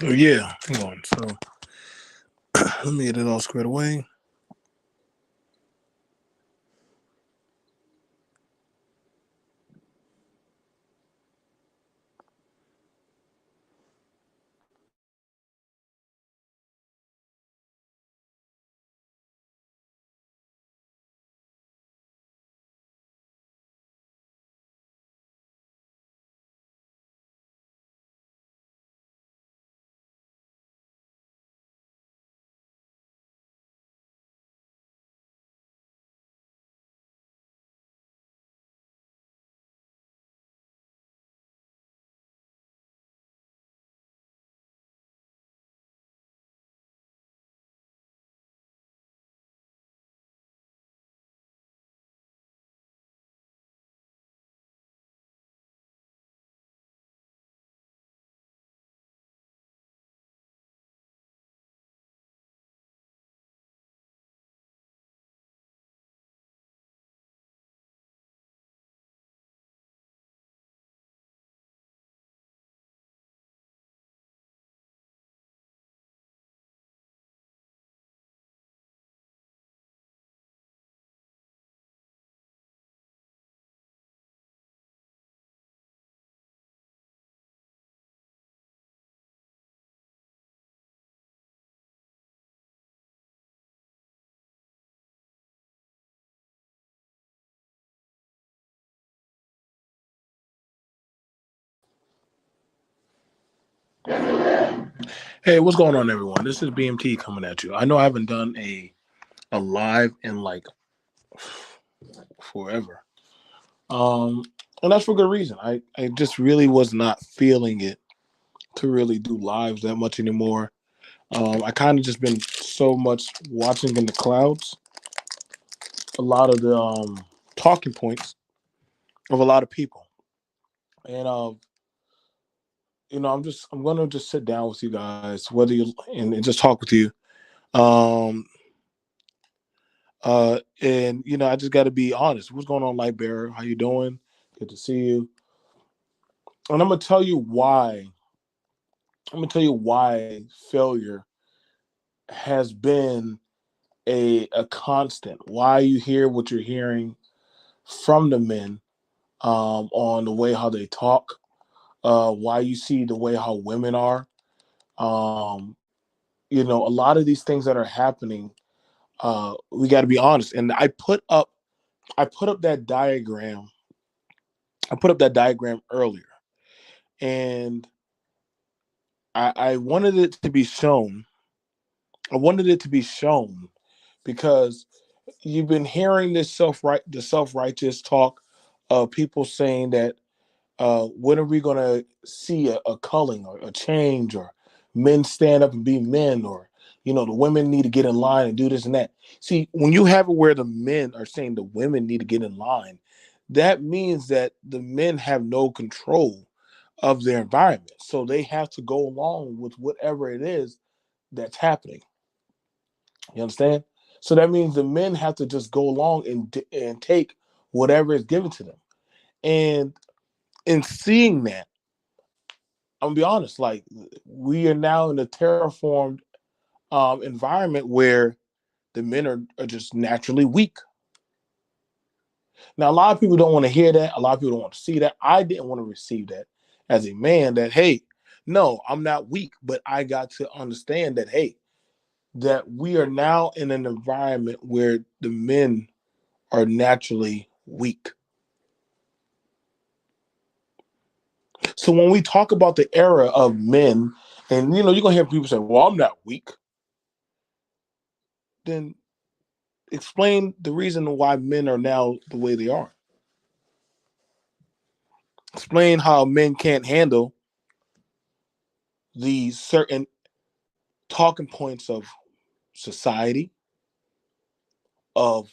So yeah, hang on. So let me get it all squared away. Hey, what's going on, everyone? This is BMT coming at you. I know I haven't done a live in like forever, um, and that's for good reason. I just really was not feeling it to really do lives that much anymore. I kind of just been so much watching in the clouds. A lot of the talking points of a lot of people, and I'm gonna just sit down with you guys, whether you and just talk with you. Um, and I just got to be honest. What's going on, Light Bearer? How you doing? Good to see you. And I'm gonna tell you why. I'm gonna tell you why failure has been a constant. Why you hear what you're hearing from the men on the way how they talk. Why you see the way how women are. Um, a lot of these things that are happening. We got to be honest. And I put up that diagram. I put up that diagram earlier, and I wanted it to be shown. I wanted it to be shown because you've been hearing the self righteous talk of people saying that when are we going to see a culling or a change, or men stand up and be men, or the women need to get in line and do this and that. See, when you have it where the men are saying the women need to get in line, that means that the men have no control of their environment, so they have to go along with whatever it is that's happening. You understand? So that means the men have to just go along and take whatever is given to them. And in seeing that, I'm gonna be honest, like, we are now in a terraformed environment where the men are just naturally weak. Now, a lot of people don't want to hear that. A lot of people don't want to see that. I didn't want to receive that as a man. That, hey, no, I'm not weak, but I got to understand that, hey, that we are now in an environment where the men are naturally weak. So when we talk about the era of men, and you're gonna hear people say, "Well, I'm not weak," then explain the reason why men are now the way they are. Explain how men can't handle these certain talking points of society, of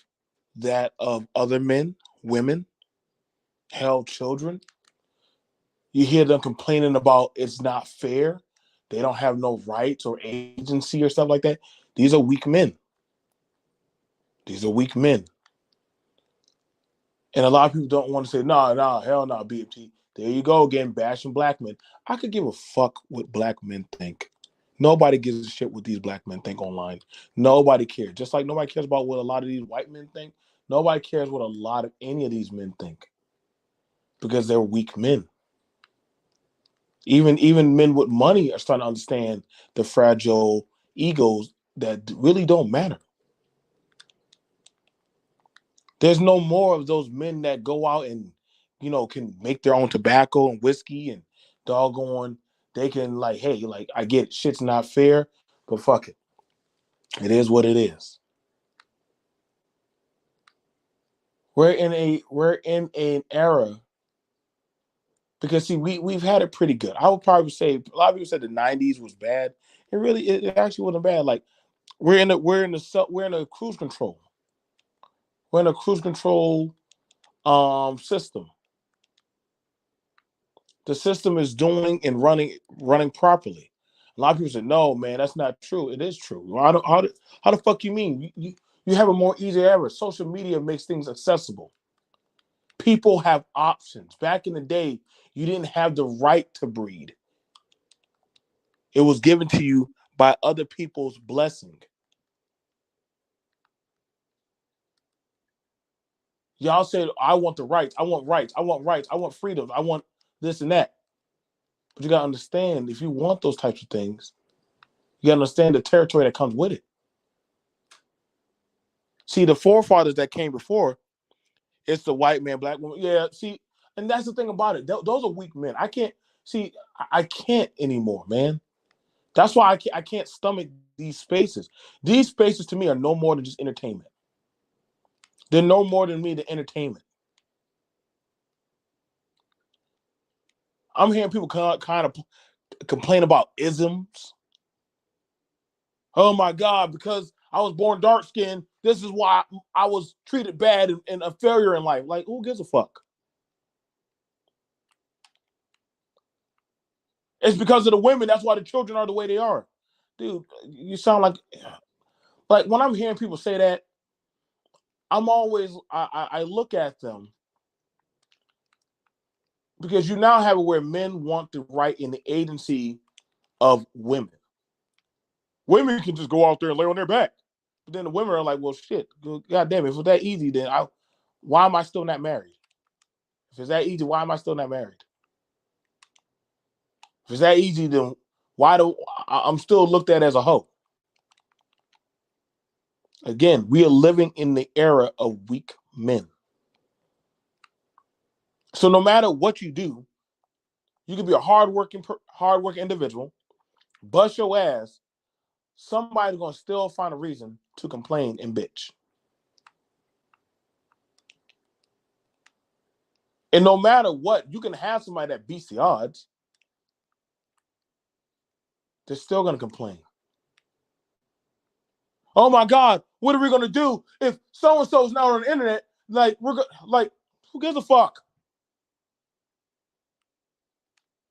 that of other men, women, held children. You hear them complaining about it's not fair. They don't have no rights or agency or stuff like that. These are weak men. These are weak men. And a lot of people don't want to say, nah, hell no, BFT. There you go again, bashing black men. I could give a fuck what black men think. Nobody gives a shit what these black men think online. Nobody cares. Just like nobody cares about what a lot of these white men think. Nobody cares what a lot of any of these men think because they're weak men. Even men with money are starting to understand the fragile egos that really don't matter. There's no more of those men that go out and, can make their own tobacco and whiskey and doggone. They can like, hey, like I get it, shit's not fair, but fuck it. It is what it is. We're in an era because see we've had it pretty good. I would probably say a lot of people said the '90s was bad. It actually wasn't bad. Like we're in a cruise control. We're in a cruise control system. The system is doing and running properly. A lot of people say, "No, man, that's not true." It is true. How the fuck you mean? You have a more easier era. Social media makes things accessible. People have options. Back in the day, you didn't have the right to breed. It was given to you by other people's blessing. Y'all said, I want the rights. I want rights. I want rights. I want freedoms. I want this and that. But you got to understand, if you want those types of things, you got to understand the territory that comes with it. See, the forefathers that came before, it's the white man, black woman. Yeah, see, and that's the thing about it. Those are weak men. I can't, see, I can't anymore, man. That's why I can't stomach these spaces. These spaces to me are no more than just entertainment. They're no more than me than entertainment. I'm hearing people kind of complain about isms. Oh my God, because I was born dark skinned, this is why I was treated bad and a failure in life. Like, who gives a fuck? It's because of the women. That's why the children are the way they are. Dude, you sound like when I'm hearing people say that, I'm always I look at them because you now have it where men want the right in the agency of women. Women can just go out there and lay on their back. But then the women are like, well, shit, God damn it, if it's that easy, then why am I still not married? If it's that easy, why am I still not married? If it's that easy, then why do I'm still looked at as a hoe? Again, we are living in the era of weak men. So no matter what you do, you can be a hardworking individual, bust your ass. Somebody's gonna still find a reason to complain and bitch. And no matter what, you can have somebody that beats the odds. They're still gonna complain. Oh my God, what are we gonna do if so and so's not on the internet? Like who gives a fuck?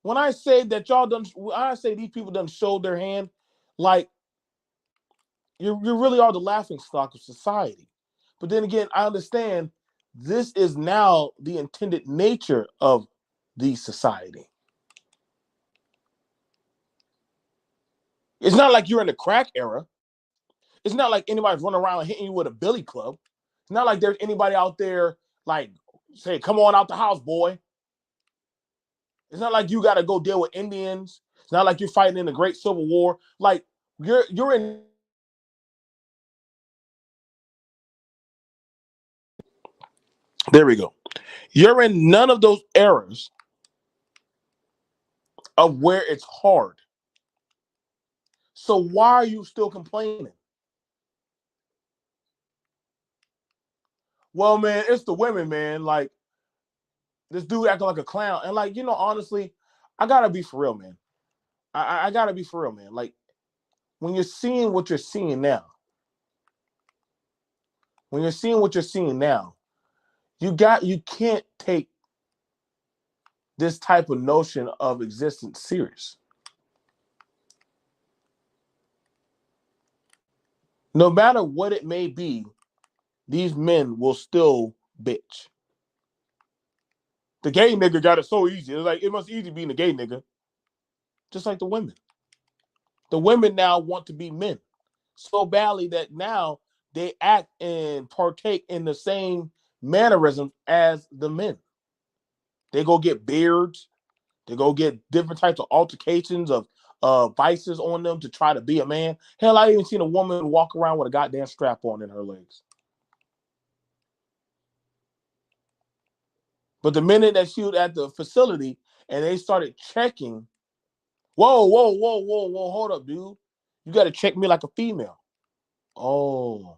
When I say that when I say these people done showed their hand, like you really are the laughing stock of society. But then again, I understand this is now the intended nature of the society. It's not like you're in the crack era. It's not like anybody's running around and hitting you with a billy club. It's not like there's anybody out there like say, "Come on out the house, boy." It's not like you got to go deal with Indians. It's not like you're fighting in the Great Civil War. Like you're in. There we go. You're in none of those eras of where it's hard. So why are you still complaining? Well, man, it's the women, man. Like this dude acting like a clown, and like honestly, I gotta be for real, man. I gotta be for real, man. Like when you're seeing what you're seeing now, you can't take this type of notion of existence serious. No matter what it may be, these men will still bitch. The gay nigga got it so easy. It's like it must easy being a gay nigga, just like the women. The women now want to be men so badly that now they act and partake in the same mannerisms as the men. They go get beards. They go get different types of altercations of vices on them to try to be a man. Hell, I even seen a woman walk around with a goddamn strap on in her legs. But the minute that she was at the facility and they started checking, whoa, hold up, dude. You got to check me like a female. Oh,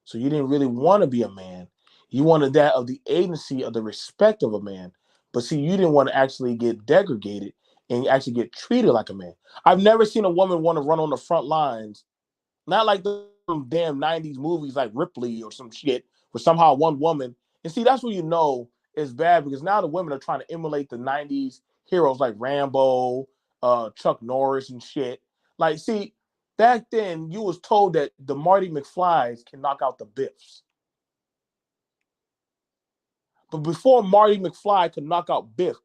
so you didn't really want to be a man. You wanted that of the agency of the respect of a man. But see, you didn't want to actually get degraded and actually get treated like a man. I've never seen a woman want to run on the front lines, not like the damn 90s movies like Ripley or some shit, where somehow one woman, and see, that's what you know is bad because now the women are trying to emulate the 90s heroes like Rambo, Chuck Norris and shit. Like, see, back then you was told that the Marty McFlys can knock out the Biffs. But before Marty McFly could knock out Biff,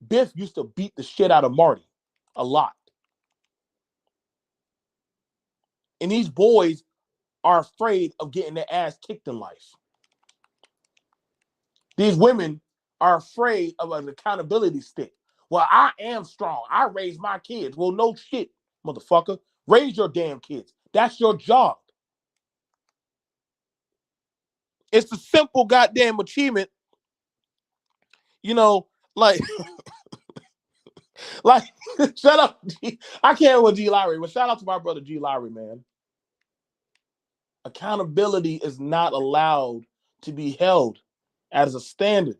Biff used to beat the shit out of Marty a lot. And these boys are afraid of getting their ass kicked in life. These women are afraid of an accountability stick. Well, I am strong. I raise my kids. Well, no shit, motherfucker. Raise your damn kids. That's your job. It's a simple goddamn achievement. You know, like, like, shut up. G. I can't with G. Lowry, but shout out to my brother G. Lowry, man. Accountability is not allowed to be held as a standard.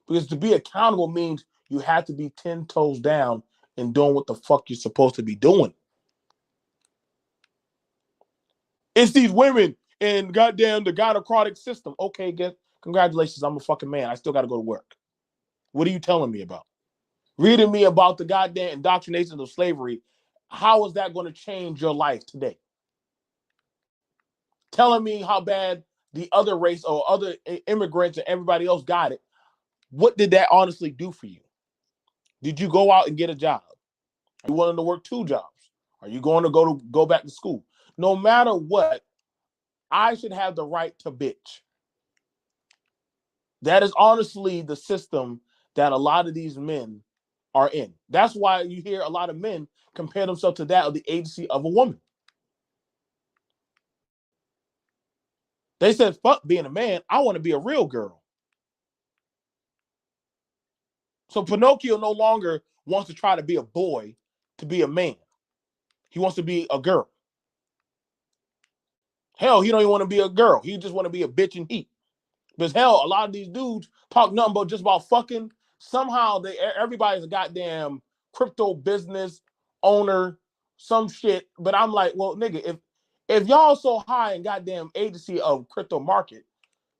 Because to be accountable means you have to be 10 toes down and doing what the fuck you're supposed to be doing. It's these women and goddamn the gynecrotic system. Okay, congratulations, I'm a fucking man. I still got to go to work. What are you telling me about? Reading me about the goddamn indoctrination of slavery. How is that going to change your life today? Telling me how bad the other race or other immigrants and everybody else got it. What did that honestly do for you? Did you go out and get a job? Are you willing to work 2 jobs? Are you going to go back to school? No matter what, I should have the right to bitch. That is honestly the system that a lot of these men are in. That's why you hear a lot of men compare themselves to that of the agency of a woman. They said, fuck being a man. I want to be a real girl. So Pinocchio no longer wants to try to be a boy to be a man. He wants to be a girl. Hell, he don't even want to be a girl. He just want to be a bitch in heat. Because hell, a lot of these dudes talk nothing but just about fucking. Somehow everybody's a goddamn crypto business owner, some shit. But I'm like, well, nigga, if y'all so high in goddamn agency of crypto market,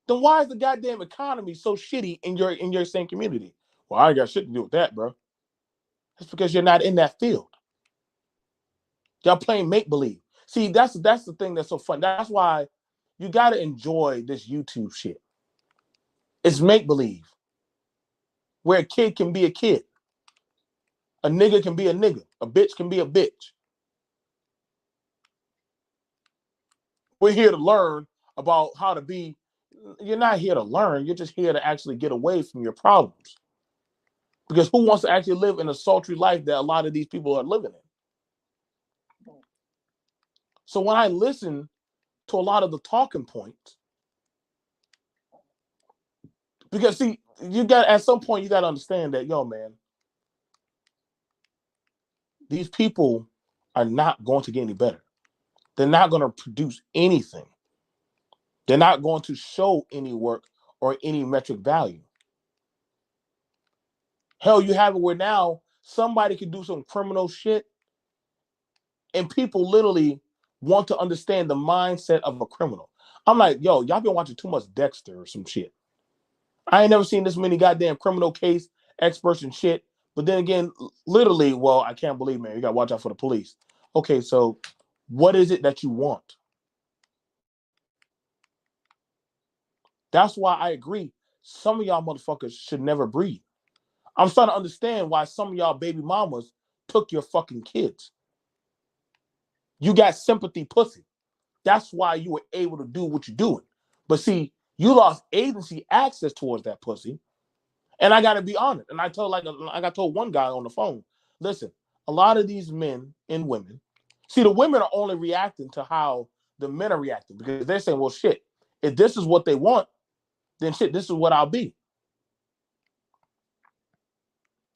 then why is the goddamn economy so shitty in your same community? Well, I ain't got shit to do with that, bro. That's because you're not in that field. Y'all playing make believe. See, that's the thing that's so fun. That's why you got to enjoy this YouTube shit. It's make believe, where a kid can be a kid, a nigga can be a nigga, a bitch can be a bitch. We're here to learn about how to be. You're not here to learn. You're just here to actually get away from your problems. Because who wants to actually live in a sultry life that a lot of these people are living in? So when I listen to a lot of the talking points, because see, you got at some point you got to understand that, yo, man, these people are not going to get any better. They're not going to produce anything. They're not going to show any work or any metric value. Hell, you have it where now somebody can do some criminal shit and people literally want to understand the mindset of a criminal. I'm like, yo, y'all been watching too much Dexter or some shit. I ain't never seen this many goddamn criminal case experts and shit. But then again, literally, well, I can't believe, man, you got to watch out for the police. Okay, so what is it that you want? That's why I agree. Some of y'all motherfuckers should never breed. I'm starting to understand why some of y'all baby mamas took your fucking kids. You got sympathy pussy. That's why you were able to do what you're doing. But see, you lost agency access towards that pussy. And I got to be honest. And I got told one guy on the phone, listen, a lot of these men and women, see, the women are only reacting to how the men are reacting because they're saying, well, shit, if this is what they want, then shit, this is what I'll be.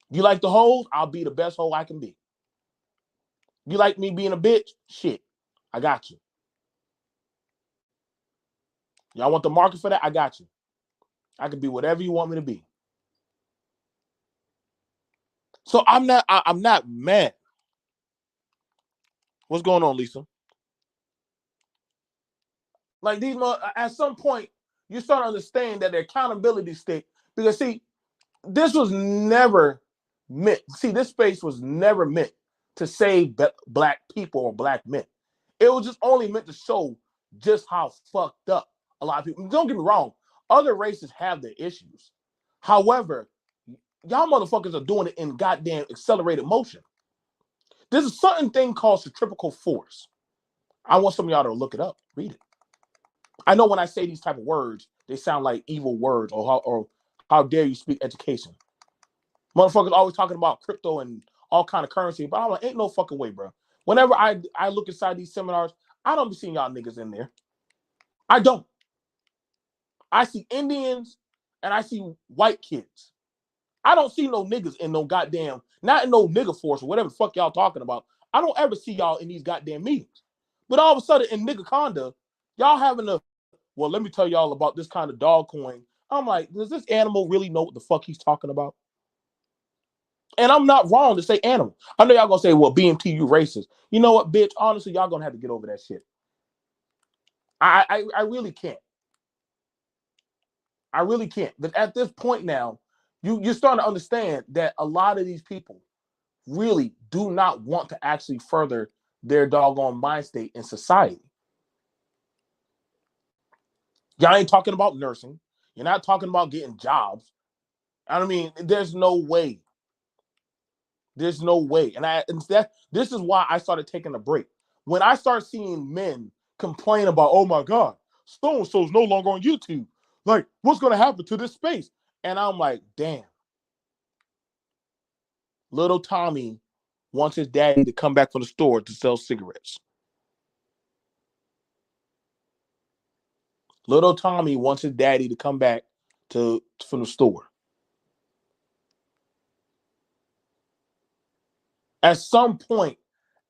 You like the hoes? I'll be the best hoe I can be. You like me being a bitch? Shit, I got you. Y'all want the market for that? I got you. I can be whatever you want me to be. So I'm not mad. What's going on, Lisa? Like these, at some point, you start to understand that the accountability stick. Because see, this was never meant. See, this space was never meant to save black people or black men. It was just only meant to show just how fucked up a lot of people. Don't get me wrong. Other races have their issues. However, y'all motherfuckers are doing it in goddamn accelerated motion. There's a certain thing called centrifugal force. I want some of y'all to look it up. Read it. I know when I say these type of words, they sound like evil words or how dare you speak education. Motherfuckers always talking about crypto and all kind of currency, but I'm like, ain't no fucking way, bro. Whenever I look inside these seminars, I don't be seeing y'all niggas in there. I don't. I see Indians and I see white kids. I don't see no niggas in no goddamn, not in no nigga force or whatever the fuck y'all talking about. I don't ever see y'all in these goddamn meetings. But all of a sudden in nigga conda, y'all having a, well, let me tell y'all about this kind of dog coin. I'm like, does this animal really know what the fuck he's talking about? And I'm not wrong to say animal. I know y'all gonna say, well, BMT, you racist. You know what, bitch? Honestly, y'all gonna have to get over that shit. I really can't. I really can't. But at this point now, you're starting to understand that a lot of these people really do not want to actually further their doggone mind state in society. Y'all ain't talking about nursing. You're not talking about getting jobs. I mean, there's no way. There's no way. And this is why I started taking a break. When I start seeing men complain about, oh my God, so-and-so's no longer on YouTube. Like, what's going to happen to this space? And I'm like, damn. Little Tommy wants his daddy to come back from the store to sell cigarettes. Little Tommy wants his daddy to come back from the store. At some point,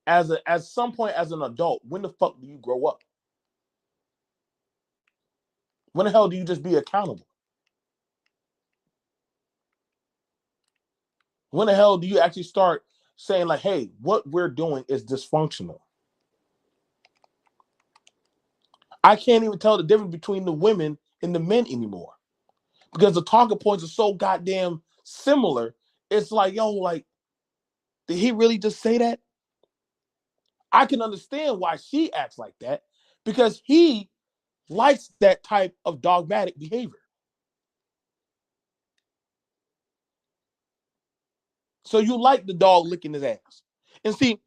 as an adult, when the fuck do you grow up? When the hell do you just be accountable? When the hell do you actually start saying like, hey, what we're doing is dysfunctional? I can't even tell the difference between the women and the men anymore because the talking points are so goddamn similar. It's like, yo, like, did he really just say that? I can understand why she acts like that because he likes that type of dogmatic behavior. So you like the dog licking his ass. And see,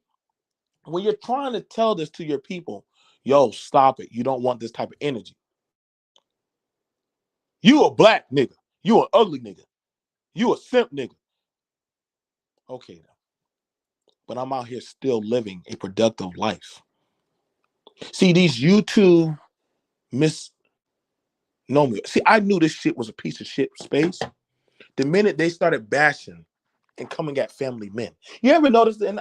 when you're trying to tell this to your people, yo, stop it. You don't want this type of energy. You a black nigga. You an ugly nigga. You a simp nigga. Okay, now. But I'm out here still living a productive life. See, these YouTube misnomer. See, I knew this shit was a piece of shit space. The minute they started bashing and coming at family men. You ever notice, and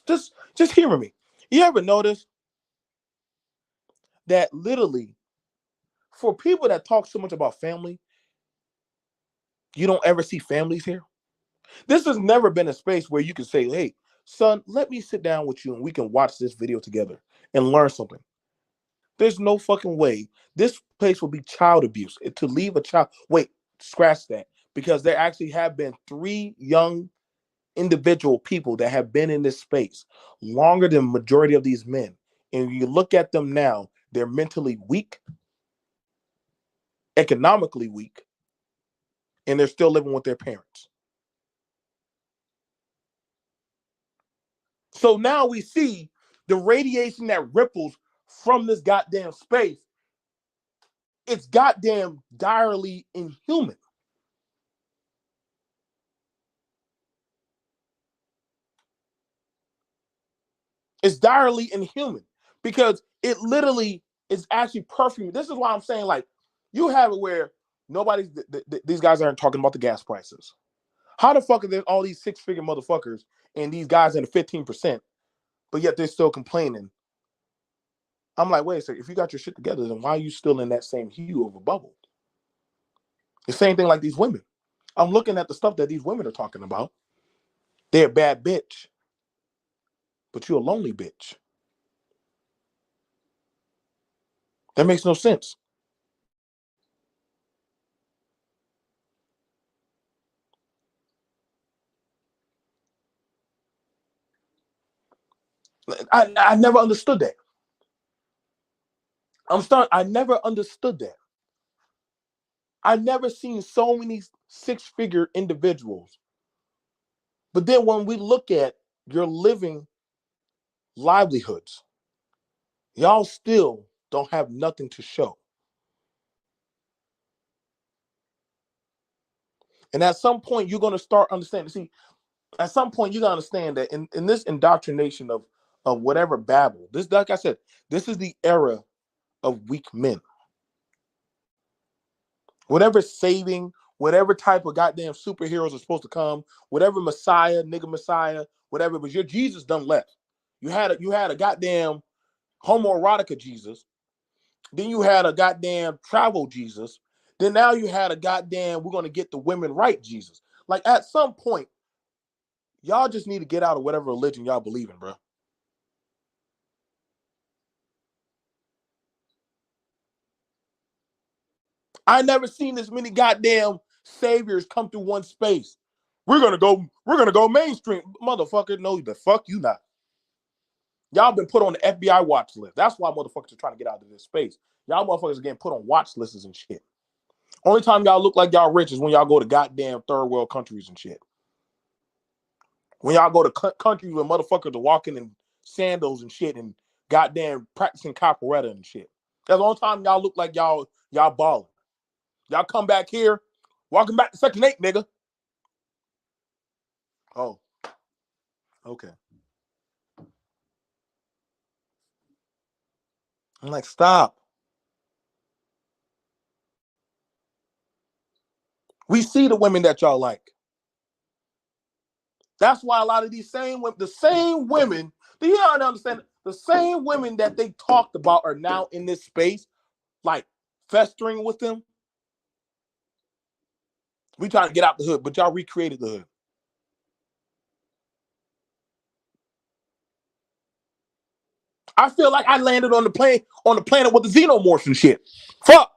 just hearing me, you ever notice that literally for people that talk so much about family, you don't ever see families here? This has never been a space where you can say, hey, son, let me sit down with you and we can watch this video together and learn something. There's no fucking way. This place will be child abuse. To leave a child, wait, scratch that. Because there actually have been 3 young individual people that have been in this space longer than the majority of these men. And you look at them now, they're mentally weak, economically weak, and they're still living with their parents. So now we see the radiation that ripples from this goddamn space, it's goddamn direly inhuman. It's direly inhuman because it literally is actually perfume. This is why I'm saying, like, you have it where nobody's, these guys aren't talking about the gas prices. How the fuck are there all these six-figure motherfuckers and these guys in the 15%, but yet they're still complaining? I'm like, wait a second, if you got your shit together, then why are you still in that same hue of a bubble? The same thing like these women. I'm looking at the stuff that these women are talking about. They're a bad bitch, but you're a lonely bitch. That makes no sense. I never understood that. I never understood that. I never seen so many six-figure individuals. But then when we look at your living livelihoods, y'all still don't have nothing to show. And at some point, you're going to start understanding. See, at some point, you're going to understand that in this indoctrination of whatever babble, this, like I said, this is the era of weak men. Whatever saving, whatever type of goddamn superheroes are supposed to come, whatever Messiah, nigga Messiah, whatever, but your Jesus done left. You had a goddamn homoerotica Jesus. Then you had a goddamn travel Jesus. Then now you had a goddamn we're gonna get the women right Jesus. Like at some point, y'all just need to get out of whatever religion y'all believe in, bro. I never seen this many goddamn saviors come through one space. We're gonna go mainstream. Motherfucker, no, the fuck you not. Y'all been put on the FBI watch list. That's why motherfuckers are trying to get out of this space. Y'all motherfuckers are getting put on watch lists and shit. Only time y'all look like y'all rich is when y'all go to goddamn third world countries and shit. When y'all go to countries where motherfuckers are walking in sandals and shit and goddamn practicing capoeira and shit. That's the only time y'all look like y'all balling. Y'all come back here, walking back to Section 8, nigga. Oh, okay. I'm like, stop. We see the women that y'all like. That's why a lot of these the same women, do you not understand? The same women that they talked about are now in this space, like festering with them. We trying to get out the hood, but y'all recreated the hood. I feel like I landed on the planet with the xenomorphs and shit. Fuck.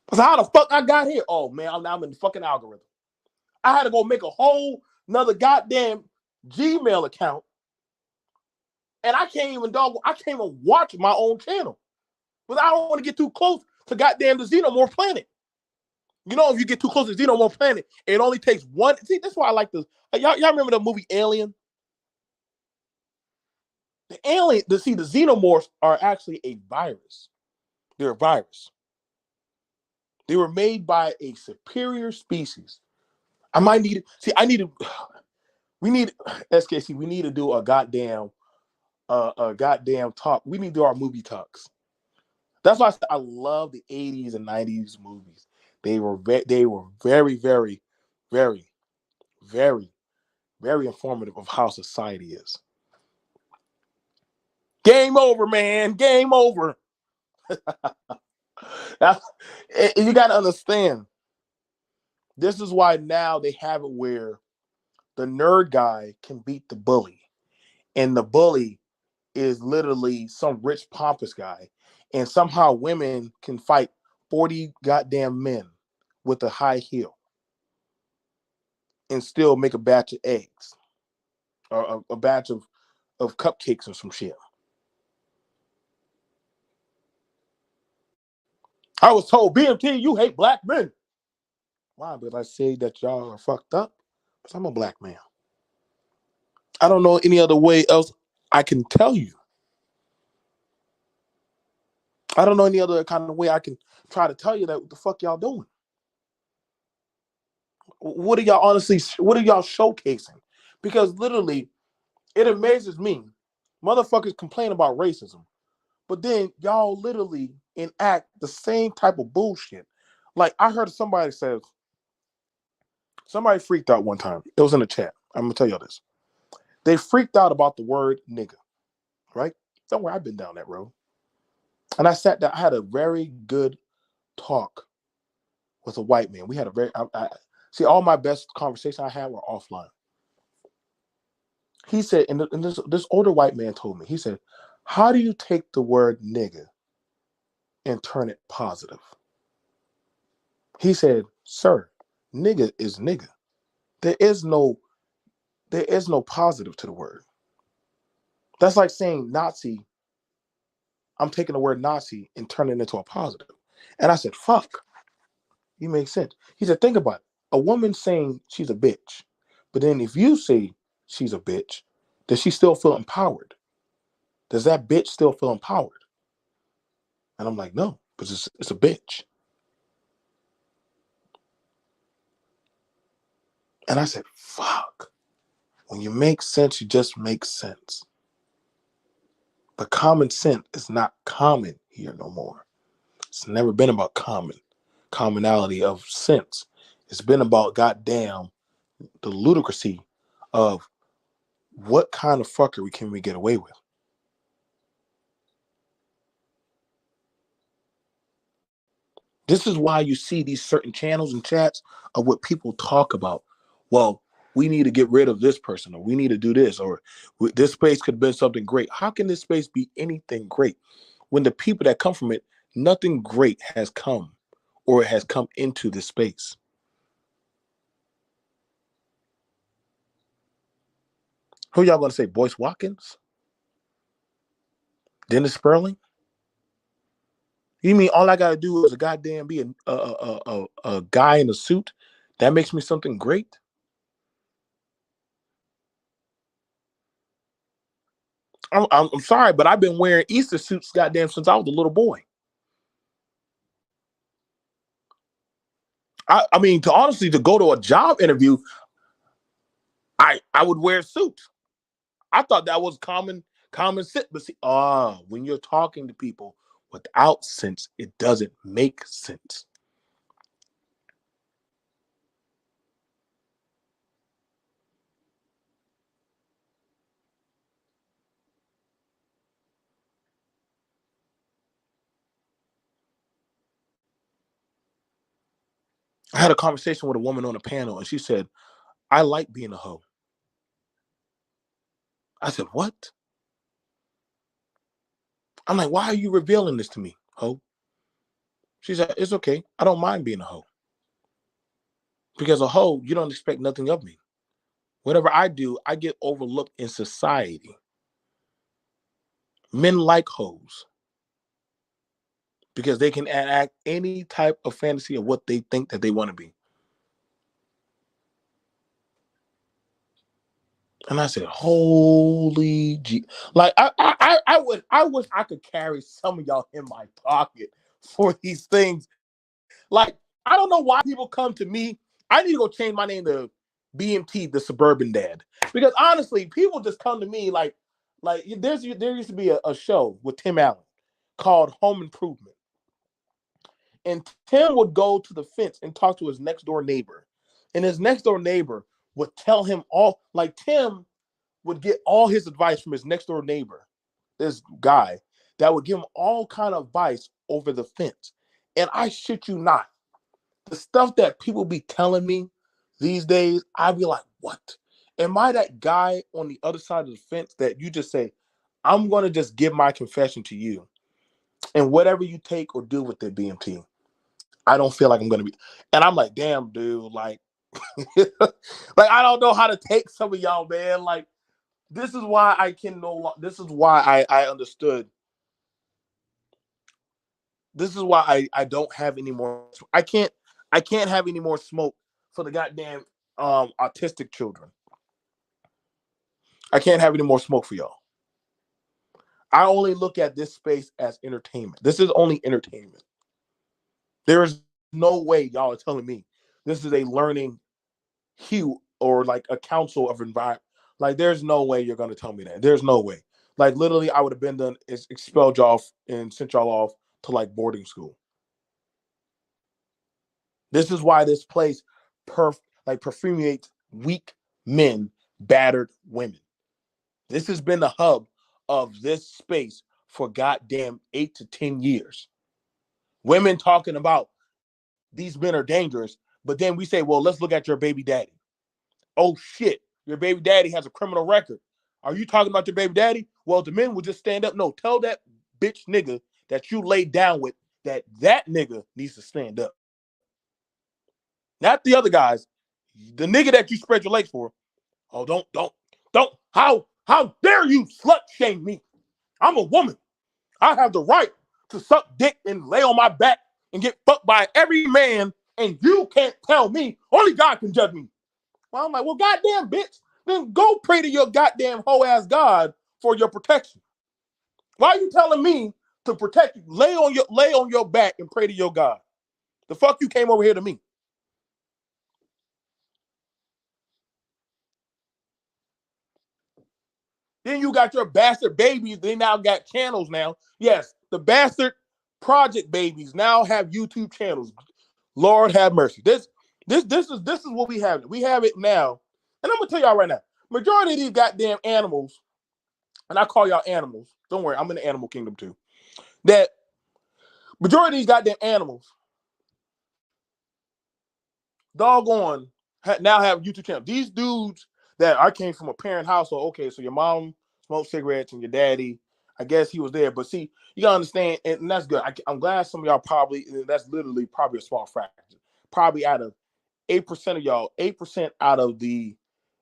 Cause how the fuck I got here? Oh man, I'm in the fucking algorithm. I had to go make a whole another goddamn Gmail account, and I can't even watch my own channel. But I don't want to get too close to goddamn the xenomorph planet. You know, if you get too close to the xenomorph planet, it only takes one. See, that's why I like this. Y'all remember the movie Alien? The xenomorphs are actually a virus. They're a virus. They were made by a superior species. I might need I need to we need SKC, we need to do a goddamn talk. We need to do our movie talks. That's why I love the 80s and 90s movies. They were very, very, very, very, very informative of how society is. Game over, man. Game over. You got to understand. This is why now they have it where the nerd guy can beat the bully, and the bully is literally some rich pompous guy, and somehow women can fight 40 goddamn men with a high heel and still make a batch of eggs or a batch of cupcakes or some shit. I was told, BMT, you hate black men. Why? Because I say that y'all are fucked up? Because I'm a black man. I don't know any other way else I can tell you. I don't know any other kind of way I can try to tell you that what the fuck y'all doing. What are y'all honestly? What are y'all showcasing? Because literally, it amazes me. Motherfuckers complain about racism, but then y'all literally enact the same type of bullshit. Like I heard somebody freaked out one time. It was in the chat. I'm gonna tell y'all this. They freaked out about the word nigga, right? Don't worry, I've been down that road. And I sat down. I had a very good talk with a white man. We had a very see all my best conversations I had were offline. He said, and this older white man told me, he said, how do you take the word nigga and turn it positive? He said, sir, nigga is nigga. There is no positive to the word. That's like saying Nazi. I'm taking the word Nazi and turning it into a positive. And I said, fuck, you make sense. He said, think about it. A woman saying she's a bitch, but then if you say she's a bitch, does she still feel empowered? Does that bitch still feel empowered? And I'm like, no, because it's a bitch. And I said, fuck. When you make sense, you just make sense. But common sense is not common here no more. It's never been about commonality of sense. It's been about goddamn the ludicrousy of what kind of fuckery can we get away with? This is why you see these certain channels and chats of what people talk about. Well, we need to get rid of this person, or we need to do this, or this space could have been something great. How can this space be anything great when the people that come from it, nothing great has come or it has come into this space? Who y'all going to say? Boyce Watkins? Dennis Sperling? You mean all I got to do is a goddamn be a guy in a suit? That makes me something great? I'm sorry, but I've been wearing Easter suits goddamn since I was a little boy. I mean, to go to a job interview, I would wear a suit. I thought that was common sense. But see, when you're talking to people without sense, it doesn't make sense. I had a conversation with a woman on a panel, and she said, "I like being a hoe." I said, "What?" I'm like, "Why are you revealing this to me, hoe?" She said, "It's okay. I don't mind being a hoe because a hoe, you don't expect nothing of me. Whatever I do, I get overlooked in society. Men like hoes because they can enact any type of fantasy of what they think that they want to be." And I said, "Holy G!" Like I wish I could carry some of y'all in my pocket for these things. Like I don't know why people come to me. I need to go change my name to BMT, the Suburban Dad, because honestly, people just come to me like there used to be a show with Tim Allen called Home Improvement, and Tim would go to the fence and talk to his next door neighbor, and his next door neighbor would tell him all like Tim would get all his advice from his next door neighbor, this guy that would give him all kind of advice over the fence. And I shit you not, the stuff that people be telling me these days, I'd be like, what? Am I that guy on the other side of the fence that you just say, I'm going to just give my confession to you and whatever you take or do with the BMT, I don't feel like I'm going to be. And I'm like, damn, dude, like, like, I don't know how to take some of y'all, man. Like, this is why I can no longer, this is why I understood. This is why I don't have any more. I can't have any more smoke for the goddamn autistic children. I can't have any more smoke for y'all. I only look at this space as entertainment. This is only entertainment. There is no way y'all are telling me this is a learning hue or like a council of environment. Like, there's no way you're gonna tell me that. There's no way. Like, literally, I would have been done is expelled y'all and sent y'all off to like boarding school. This is why this place perfumates weak men, battered women. This has been the hub of this space for goddamn 8 to 10 years. Women talking about these men are dangerous, but then we say, well, let's look at your baby daddy. Oh shit, your baby daddy has a criminal record. Are you talking about your baby daddy? Well, the men would just stand up. No, tell that bitch nigga that you laid down with that nigga needs to stand up. Not the other guys. The nigga that you spread your legs for. Oh, don't. How dare you slut shame me? I'm a woman. I have the right to suck dick and lay on my back and get fucked by every man, and you can't tell me. Only God can judge me. Well, I'm like, well, goddamn, bitch. Then go pray to your goddamn hoe ass God for your protection. Why are you telling me to protect you? Lay on your back and pray to your God. The fuck you came over here to me? Then you got your bastard babies. They now got channels now. Yes, the bastard project babies now have YouTube channels. Lord have mercy. This is what we have. We have it now. And I'm gonna tell y'all right now, majority of these goddamn animals, and I call y'all animals. Don't worry, I'm in the animal kingdom too. That majority of these goddamn animals, doggone, now have YouTube channels. These dudes that I came from a parent household. Okay, so your mom smoked cigarettes and your daddy, I guess he was there. But see, you gotta understand, and that's good. I'm glad some of y'all probably, that's literally probably a small fraction. Probably out of 8% of y'all, 8% out of the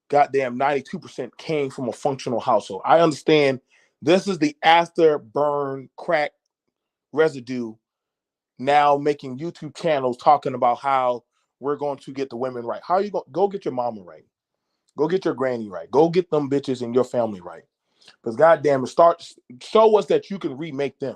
goddamn 92% came from a functional household. I understand this is the after burn crack residue now making YouTube channels talking about how we're going to get the women right. How are you going to go get your mama right? Go get your granny right. Go get them bitches in your family right. Because goddamn it, show us that you can remake them.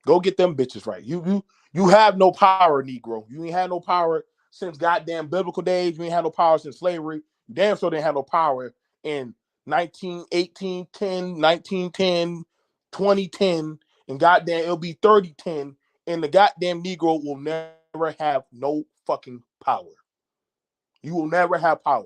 Go get them bitches right. You have no power, Negro. You ain't had no power since goddamn biblical days. You ain't had no power since slavery. You damn sure didn't have no power in 1918, 10, 1910, 2010, and goddamn it'll be 3010, and the goddamn Negro will never have no fucking power. You will never have power.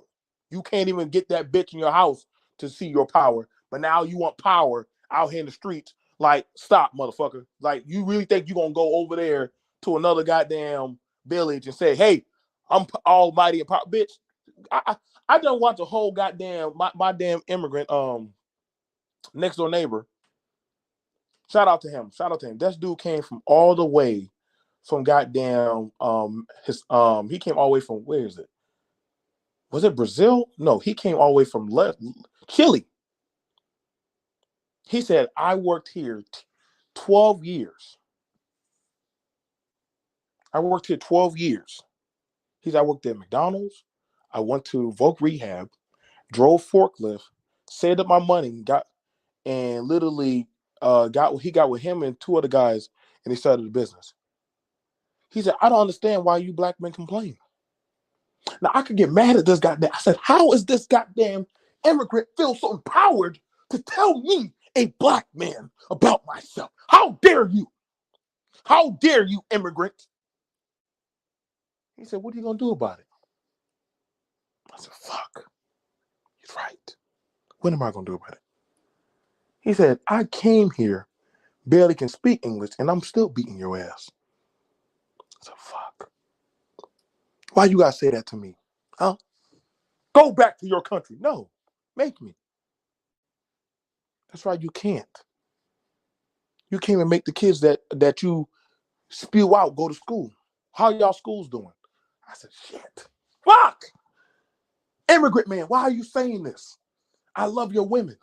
You can't even get that bitch in your house to see your power. But now you want power out here in the streets. Like, stop, motherfucker. Like, you really think you're going to go over there to another goddamn village and say, hey, I'm almighty and power. Bitch, I don't want to whole goddamn, my damn immigrant, next door neighbor. Shout out to him. Shout out to him. This dude came from all the way from goddamn, he came all the way from, where is it? Was it Brazil? No, he came all the way from Chile. He said, I worked here 12 years. I worked here 12 years. He said, I worked at McDonald's. I went to Voc Rehab, drove forklift, saved up my money, and literally got with him and two other guys, and they started a business. He said, I don't understand why you black men complain. Now, I could get mad at this goddamn. I said, how is this goddamn immigrant feel so empowered to tell me, a black man, about myself? How dare you? How dare you, immigrant? He said, what are you going to do about it? I said, fuck. He's right. What am I going to do about it? He said, I came here, barely can speak English, and I'm still beating your ass. I said, fuck. Why you got to say that to me? Huh? Go back to your country. No, make me. That's right, you can't. You can't even make the kids that you spew out go to school. How y'all schools doing? I said, shit. Fuck. Immigrant man, why are you saying this? I love your women.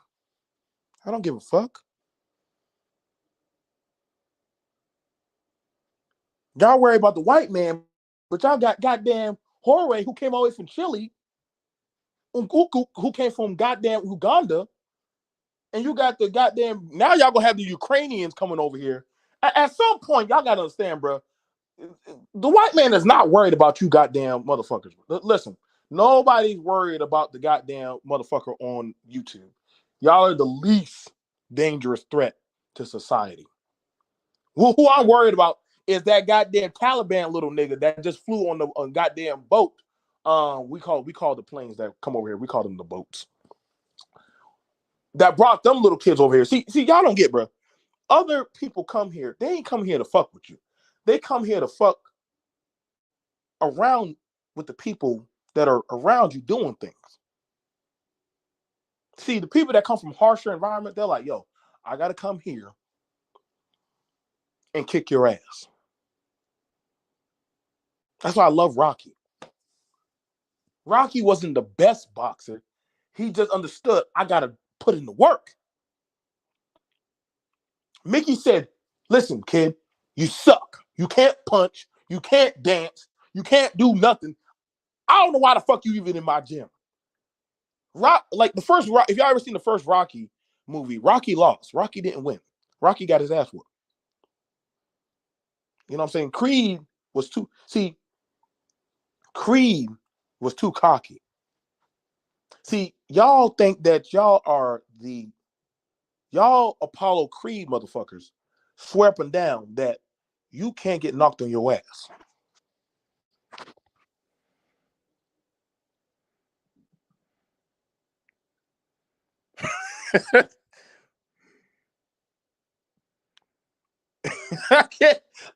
I don't give a fuck. Y'all worry about the white man, but y'all got goddamn Jorge who came all the way from Chile who came from goddamn Uganda, and you got the goddamn, now y'all gonna have the Ukrainians coming over here. At some point, y'all gotta understand, bro. The white man is not worried about you goddamn motherfuckers. Listen, nobody's worried about the goddamn motherfucker on YouTube. Y'all are the least dangerous threat to society. Who I'm worried about is that goddamn Taliban little nigga that just flew on the goddamn boat. We call the planes that come over here, we call them the boats. That brought them little kids over here. See, y'all don't get, bro. Other people come here. They ain't come here to fuck with you. They come here to fuck around with the people that are around you doing things. See, the people that come from harsher environment, they're like, yo, I gotta come here and kick your ass. That's why I love Rocky. Rocky wasn't the best boxer. He just understood, I gotta put in the work. Mickey said, listen, kid, you suck. You can't punch. You can't dance. You can't do nothing. I don't know why the fuck you even in my gym. Like the first Rock, if y'all ever seen the first Rocky movie, Rocky lost. Rocky didn't win. Rocky got his ass whooped. You know what I'm saying? Creed was too cocky. See, y'all think that y'all Apollo Creed motherfuckers swear up and down that you can't get knocked on your ass.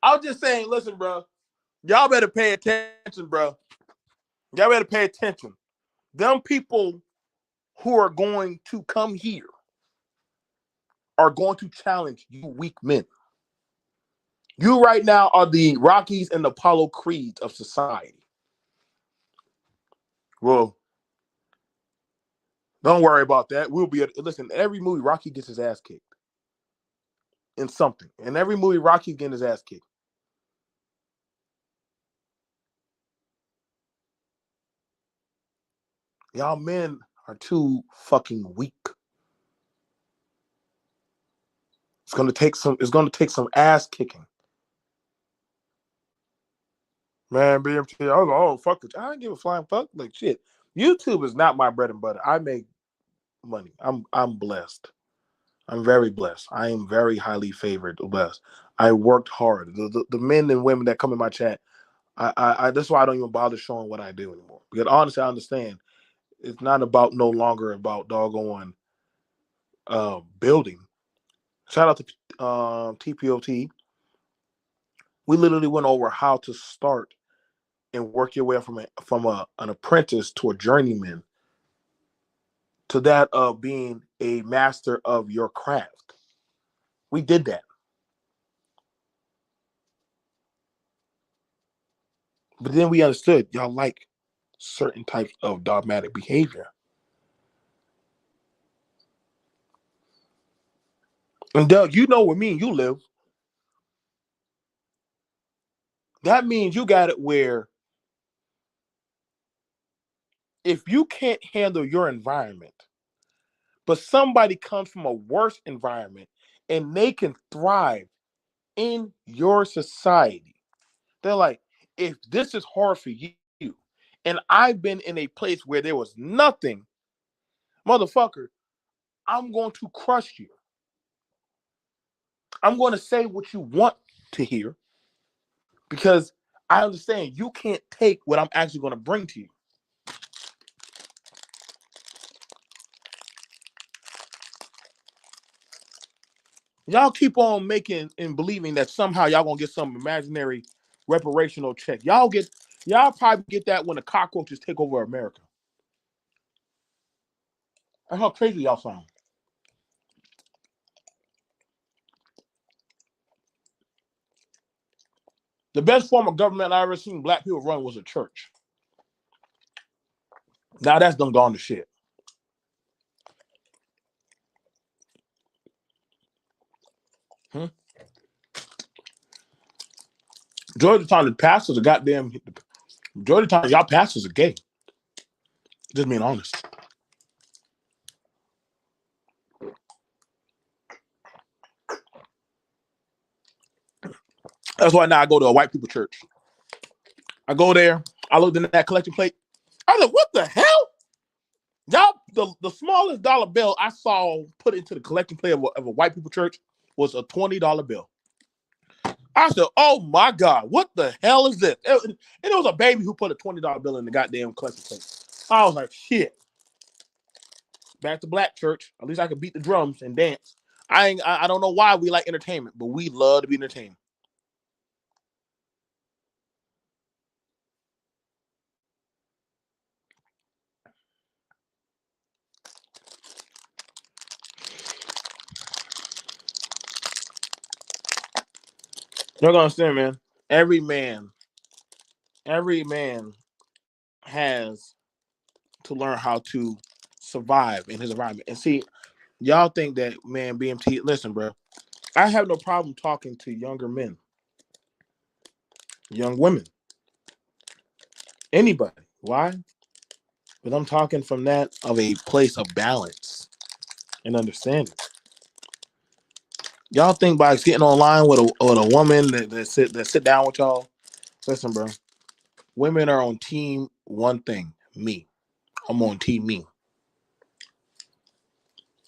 I'm just saying, listen, bro. Y'all better pay attention, bro. Y'all better pay attention. Them people who are going to come here are going to challenge you weak men. You right now are the Rockies and the Apollo Creeds of society. Well, don't worry about that. Listen, every movie, Rocky gets his ass kicked. In something. In every movie, Rocky's getting his ass kicked. Y'all men are too fucking weak. It's gonna take some ass kicking. Man, BMT, I was like, oh, fuck it. I don't give a flying fuck. Like, shit. YouTube is not my bread and butter. I make money. I'm blessed. I'm very blessed. I am very highly favored, blessed. I worked hard. The men and women that come in my chat, I that's why I don't even bother showing what I do anymore. Because honestly, I understand it's not about no longer about doggone building. Shout out to TPOT. We literally went over how to start and work your way from an apprentice to a journeyman to that of being a master of your craft. We did that. But then we understood y'all like certain types of dogmatic behavior. And Doug, you know where me and you live. That means you got it where if you can't handle your environment, but somebody comes from a worse environment and they can thrive in your society, they're like, if this is hard for you, and I've been in a place where there was nothing, motherfucker, I'm going to crush you. I'm going to say what you want to hear because I understand you can't take what I'm actually going to bring to you. Y'all keep on making and believing that somehow y'all gonna get some imaginary reparational check. Y'all probably get that when the cockroaches take over America. That's how crazy y'all sound. The best form of government I ever seen black people run was a church. Now that's done gone to shit. Majority of the time, the pastors are goddamn. Majority of the time, y'all pastors are gay. Just being honest. That's why now I go to a white people church. I go there. I looked in that collection plate. I was like, what the hell? Y'all, the smallest dollar bill I saw put into the collection plate of a white people church was a $20 bill. I said, oh my God, what the hell is this? And it was a baby who put a $20 bill in the goddamn collection plate. I was like, shit. Back to black church. At least I could beat the drums and dance. I don't know why we like entertainment, but we love to be entertained. You're gonna understand, man. Every man has to learn how to survive in his environment. And see, y'all think that, man, BMT, listen, bro. I have no problem talking to younger men, young women, anybody. Why? But I'm talking from that of a place of balance and understanding. Y'all think by getting online with a woman that sit down with y'all. Listen, bro. Women are on team one thing, me. I'm on team me.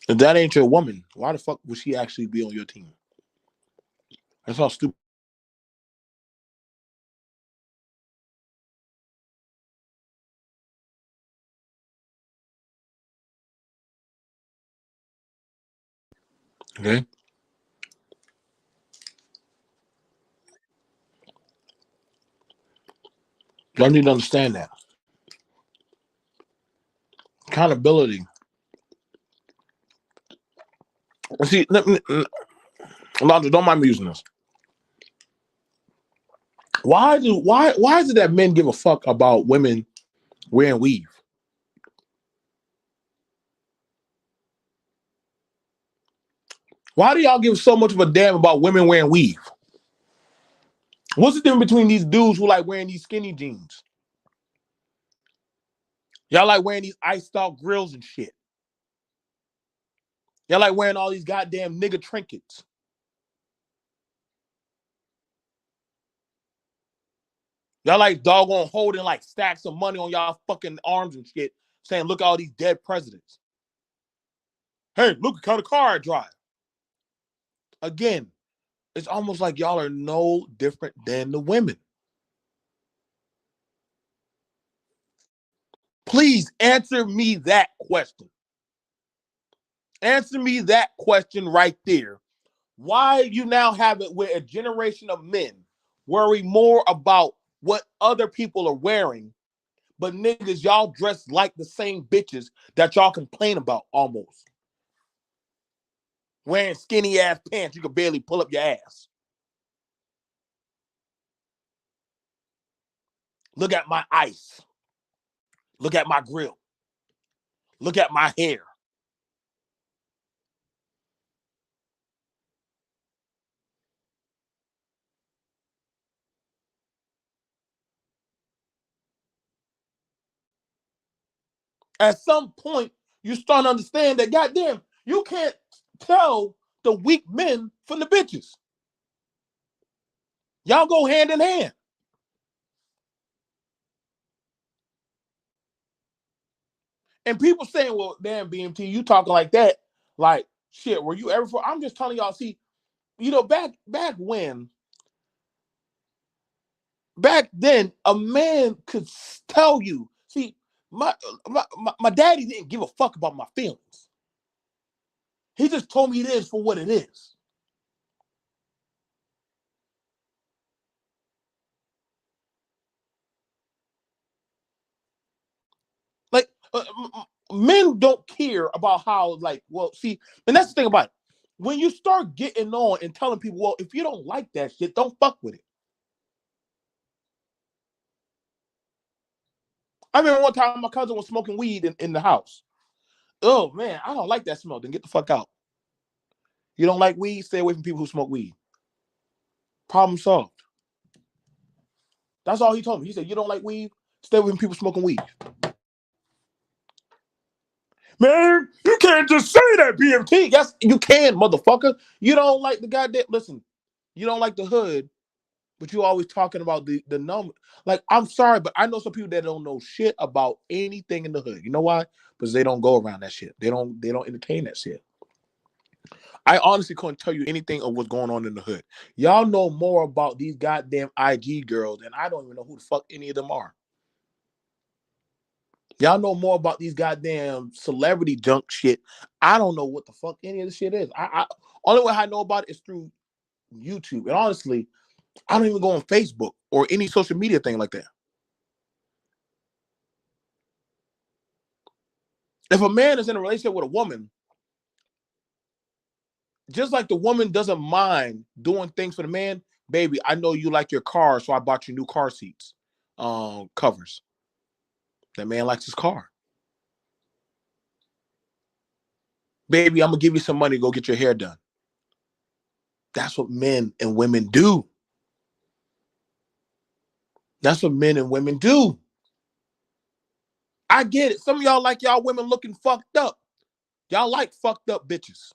If that ain't your woman, why the fuck would she actually be on your team? That's all stupid. Okay? Y'all need to understand that. Accountability. And see, Alonzo, don't mind me using this. Why is it that men give a fuck about women wearing weave? Why do y'all give so much of a damn about women wearing weave? What's the difference between these dudes who like wearing these skinny jeans? Y'all like wearing these iced out grills and shit. Y'all like wearing all these goddamn nigga trinkets. Y'all like doggone holding like stacks of money on y'all fucking arms and shit, saying, look at all these dead presidents. Hey, look what kind of car I drive. Again, it's almost like y'all are no different than the women. Please answer me that question. Answer me that question right there. Why you now have it where a generation of men worry more about what other people are wearing, but niggas, y'all dress like the same bitches that y'all complain about almost. Wearing skinny ass pants, you can barely pull up your ass. Look at my ice. Look at my grill. Look at my hair. At some point, you start to understand that, goddamn, you can't tell the weak men from the bitches. Y'all go hand in hand. And people saying, well, damn, BMT, you talking like that. Like, shit, were you ever for? I'm just telling y'all, see, back then, a man could tell you, see, my daddy didn't give a fuck about my feelings. He just told me it is for what it is. Like, men don't care about how, like, well, see, and that's the thing about it. When you start getting on and telling people, well, if you don't like that shit, don't fuck with it. I remember one time my cousin was smoking weed in the house. Oh, man, I don't like that smell. Then get the fuck out. You don't like weed? Stay away from people who smoke weed. Problem solved. That's all he told me. He said, you don't like weed? Stay away from people smoking weed. Man, you can't just say that, BMT. Yes, you can, motherfucker. You don't like the goddamn. Listen, you don't like the hood. But you always talking about the number. Like, I'm sorry, but I know some people that don't know shit about anything in the hood. You know why? Because they don't go around that shit. They don't entertain that shit. I honestly couldn't tell you anything of what's going on in the hood. Y'all know more about these goddamn IG girls, and I don't even know who the fuck any of them are. Y'all know more about these goddamn celebrity junk shit. I don't know what the fuck any of this shit is. I only way I know about it is through YouTube. And honestly, I don't even go on Facebook or any social media thing like that. If a man is in a relationship with a woman, just like the woman doesn't mind doing things for the man, baby, I know you like your car, so I bought you new car seats, covers. That man likes his car. Baby, I'm gonna give you some money to go get your hair done. That's what men and women do. That's what men and women do. I get it. Some of y'all like y'all women looking fucked up. Y'all like fucked up bitches.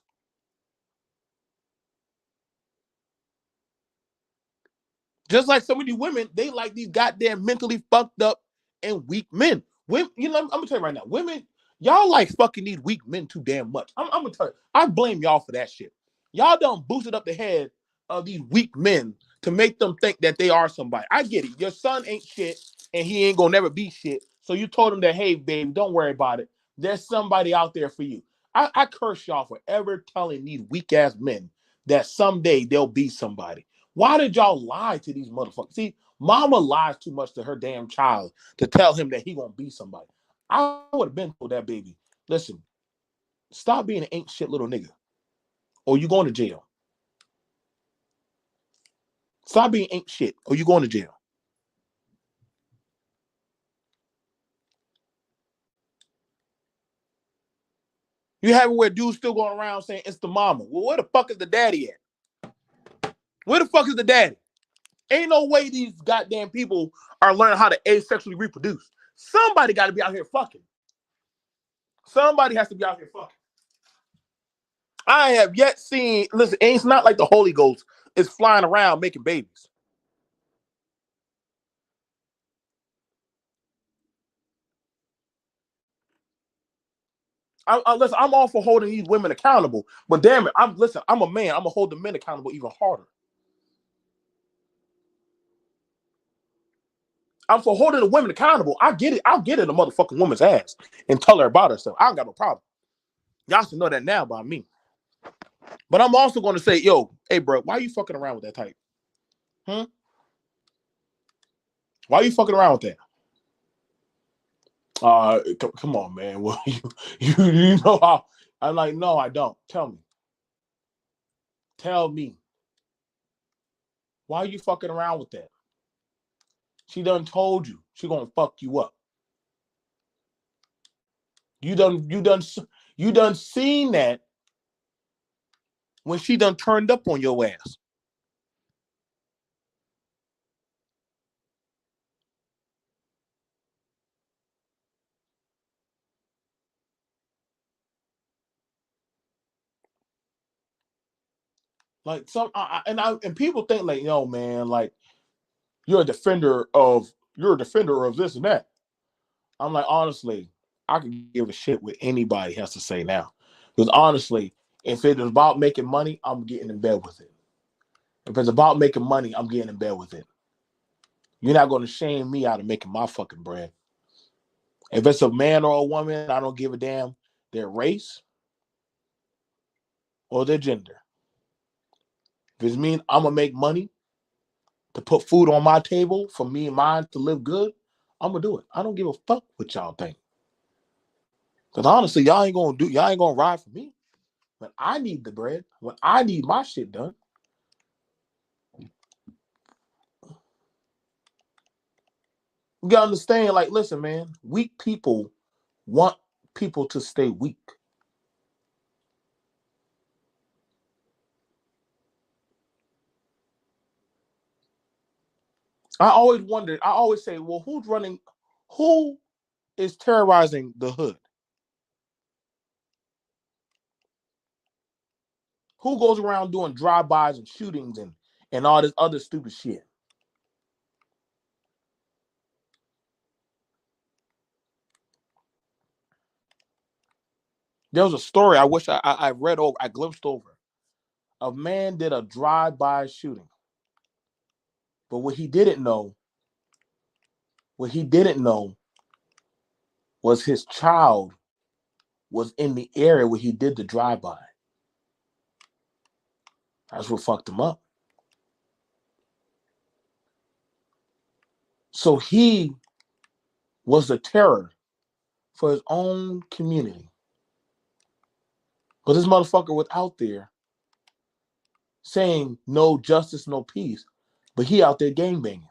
Just like some of these women, they like these goddamn mentally fucked up and weak men. Women, you know, I'm gonna tell you right now, women, y'all like fucking these weak men too damn much. I'm gonna tell you, I blame y'all for that shit. Y'all done boosted up the head of these weak men to make them think that they are somebody. I get it. Your son ain't shit and he ain't gonna never be shit. So you told him that, hey, babe, don't worry about it. There's somebody out there for you. I curse y'all for ever telling these weak ass men that someday they'll be somebody. Why did y'all lie to these motherfuckers? See, mama lies too much to her damn child to tell him that he gonna be somebody. I would have been told that baby, listen, stop being an ain't shit little nigga, or you going to jail. Stop being ain't shit, or you going to jail. You have it where dudes still going around saying it's the mama. Well, where the fuck is the daddy at? Where the fuck is the daddy? Ain't no way these goddamn people are learning how to asexually reproduce. Somebody got to be out here fucking. Somebody has to be out here fucking. I have yet seen. Listen, it's not like the Holy Ghost is flying around making babies. Listen, I'm all for holding these women accountable, but damn it, I'm a man. I'm gonna hold the men accountable even harder. I'm for holding the women accountable. I get it. I'll get in a motherfucking woman's ass and tell her about herself. I don't got no problem. Y'all should know that now about me. But I'm also going to say, yo, hey, bro, why are you fucking around with that type? Hmm? Why are you fucking around with that? Come on, man. Well, you know how? I'm like, no, I don't. Tell me. Tell me. Why are you fucking around with that? She done told you she gonna fuck you up. You done, you done, you done seen that when she done turned up on your ass. Like and people think like, yo, man, like you're a defender of this and that. I'm like, honestly, I could give a shit what anybody has to say now. Because honestly, if it is about making money, I'm getting in bed with it. If it's about making money, I'm getting in bed with it. You're not going to shame me out of making my fucking bread. If it's a man or a woman, I don't give a damn their race or their gender. If it means I'm going to make money to put food on my table for me and mine to live good, I'm going to do it. I don't give a fuck what y'all think. Because honestly, y'all ain't gonna ride for me. When I need the bread, when I need my shit done, you gotta understand, like, listen, man, weak people want people to stay weak. I always wondered, I always say, well, who is terrorizing the hood? Who goes around doing drive-bys and shootings and all this other stupid shit? There was a story I wish I read over, I glimpsed over. A man did a drive-by shooting, but what he didn't know was his child was in the area where he did the drive-by. That's what fucked him up. So he was the terror for his own community. But this motherfucker was out there saying no justice, no peace, but he out there gangbanging.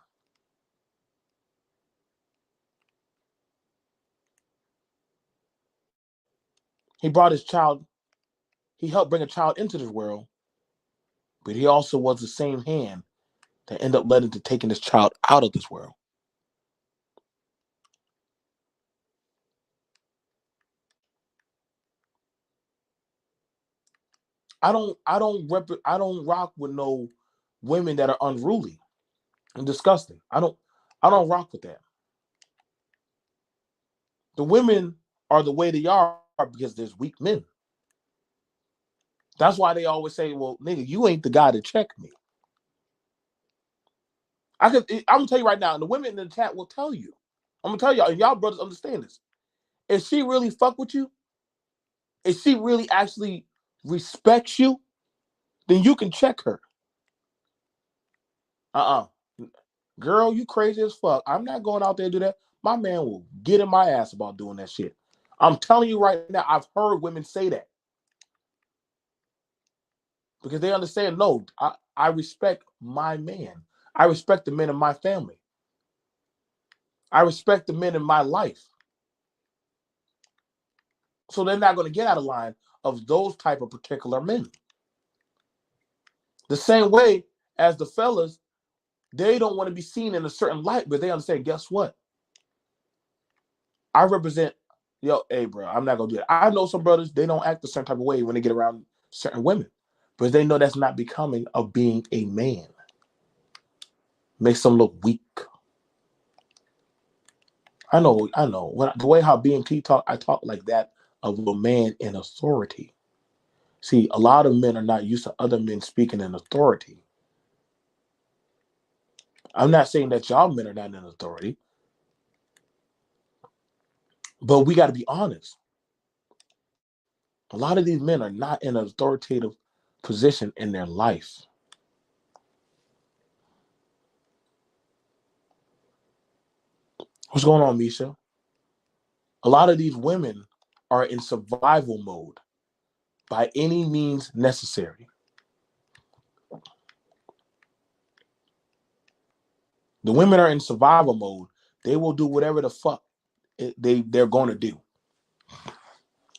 He brought his child, he helped bring a child into this world, but he also was the same hand that ended up leading to taking this child out of this world. I don't rock with no women that are unruly and disgusting. I don't rock with that. The women are the way they are because there's weak men. That's why they always say, well, nigga, you ain't the guy to check me. I'm gonna tell you right now, and the women in the chat will tell you. I'm gonna tell y'all, and y'all brothers understand this. If she really fuck with you, if she really actually respects you, then you can check her. Girl, you crazy as fuck. I'm not going out there to do that. My man will get in my ass about doing that shit. I'm telling you right now, I've heard women say that. Because they understand, no, I respect my man. I respect the men in my family. I respect the men in my life. So they're not going to get out of line of those type of particular men. The same way as the fellas, they don't want to be seen in a certain light, but they understand, guess what? I represent, hey, bro, I'm not going to do that. I know some brothers, they don't act a certain type of way when they get around certain women, but they know that's not becoming of being a man. Makes them look weak. I know. When the way how BMT talk, I talk like that of a man in authority. See, a lot of men are not used to other men speaking in authority. I'm not saying that y'all men are not in authority, but we got to be honest. A lot of these men are not in an authoritative position in their life. What's going on, Misha? A lot of these women are in survival mode by any means necessary. The women are in survival mode. They will do whatever the fuck they're going to do.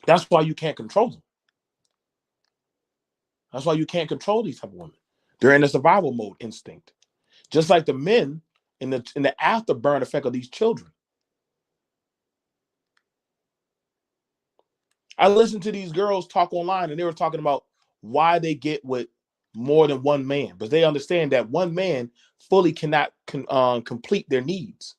That's why you can't control them. That's why you can't control these type of women. They're in the survival mode instinct. Just like the men in the afterburn effect of these children. I listened to these girls talk online and they were talking about why they get with more than one man, but they understand that one man fully cannot complete their needs.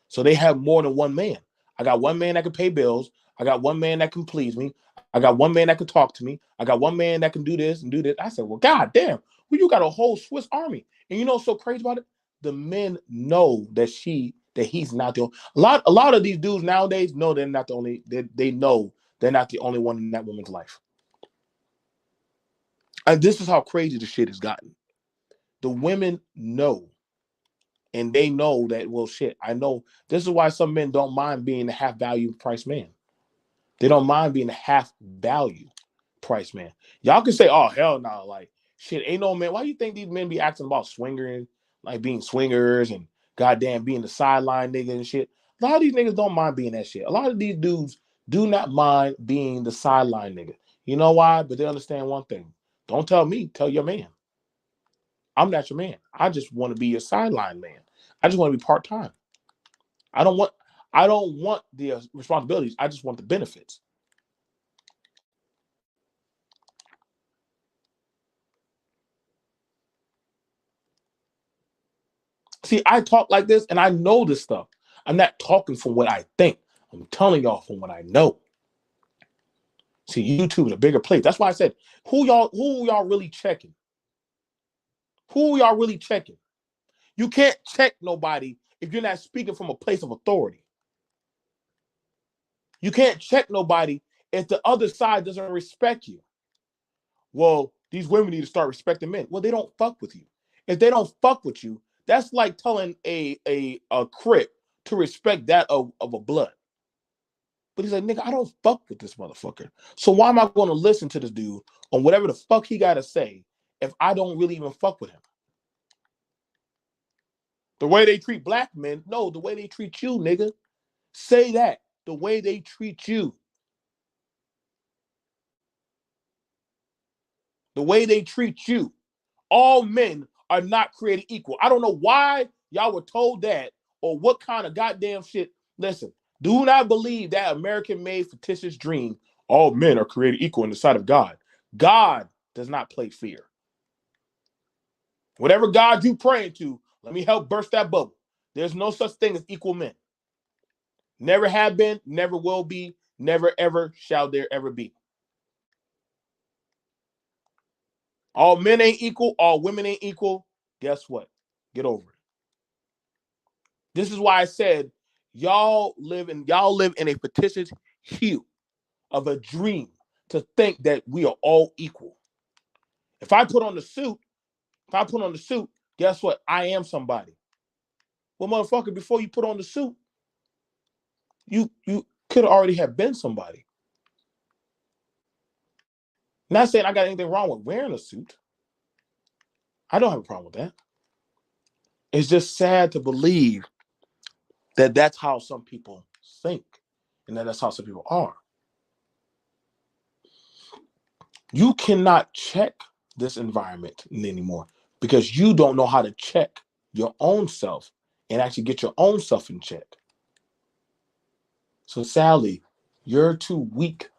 So they have more than one man. I got one man that can pay bills. I got one man that can please me. I got one man that can talk to me. I got one man that can do this and do this. I said, well, God damn, well, you got a whole Swiss army. And you know what's so crazy about it? The men know that he's not the only. A lot of these dudes nowadays know they're not the only. They know they're not the only one in that woman's life. And this is how crazy the shit has gotten. The women know. And they know that, well, shit, I know. This is why some men don't mind being a half value price man. They don't mind being a half value price man. Y'all can say, oh, hell no. Like, shit, ain't no man. Why do you think these men be acting about swingers, like being swingers and goddamn being the sideline nigga and shit? A lot of these niggas don't mind being that shit. A lot of these dudes do not mind being the sideline nigga. You know why? But they understand one thing. Don't tell me, tell your man. I'm not your man. I just want to be your sideline man. I just want to be part-time. I don't want the responsibilities. I just want the benefits. See, I talk like this and I know this stuff. I'm not talking from what I think. I'm telling y'all from what I know. See, YouTube is a bigger place. That's why I said, who y'all really checking? Who y'all really checking? You can't check nobody if you're not speaking from a place of authority. You can't check nobody if the other side doesn't respect you. Well, these women need to start respecting men. Well, they don't fuck with you. If they don't fuck with you, that's like telling a crip to respect that of a blood. But he's like, nigga, I don't fuck with this motherfucker. So why am I going to listen to this dude on whatever the fuck he got to say if I don't really even fuck with him? The way they treat black men, no, the way they treat you, nigga. Say that. The way they treat you. The way they treat you. All men are not created equal. I don't know why y'all were told that or what kind of goddamn shit. Listen, do not believe that American-made fictitious dream all men are created equal in the sight of God. God does not play fair. Whatever God you praying to, let me help burst that bubble. There's no such thing as equal men. Never have been, never will be, never ever shall there ever be. All men ain't equal, all women ain't equal. Guess what? Get over it. This is why I said y'all live in a fictitious hue of a dream to think that we are all equal. If I put on the suit, guess what? I am somebody. Well, motherfucker, before you put on the suit, you could already have been somebody. Not saying I got anything wrong with wearing a suit. I don't have a problem with that. It's just sad to believe that that's how some people think and that's how some people are. You cannot check this environment anymore because you don't know how to check your own self and actually get your own self in check. So Sally, you're too weak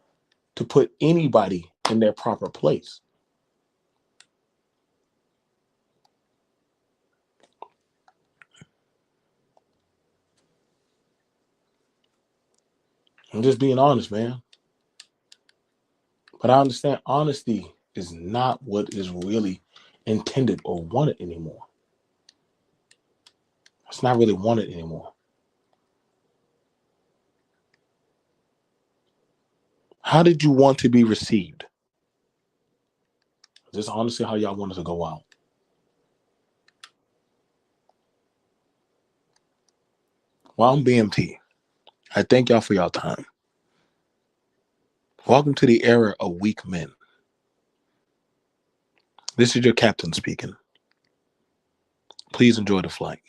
to put anybody in their proper place. I'm just being honest, man. But I understand honesty is not what is really intended or wanted anymore. It's not really wanted anymore. How did you want to be received? Is this honestly how y'all wanted to go out? Well, I'm BMT. I thank y'all for y'all time. Welcome to the era of weak men. This is your captain speaking. Please enjoy the flight.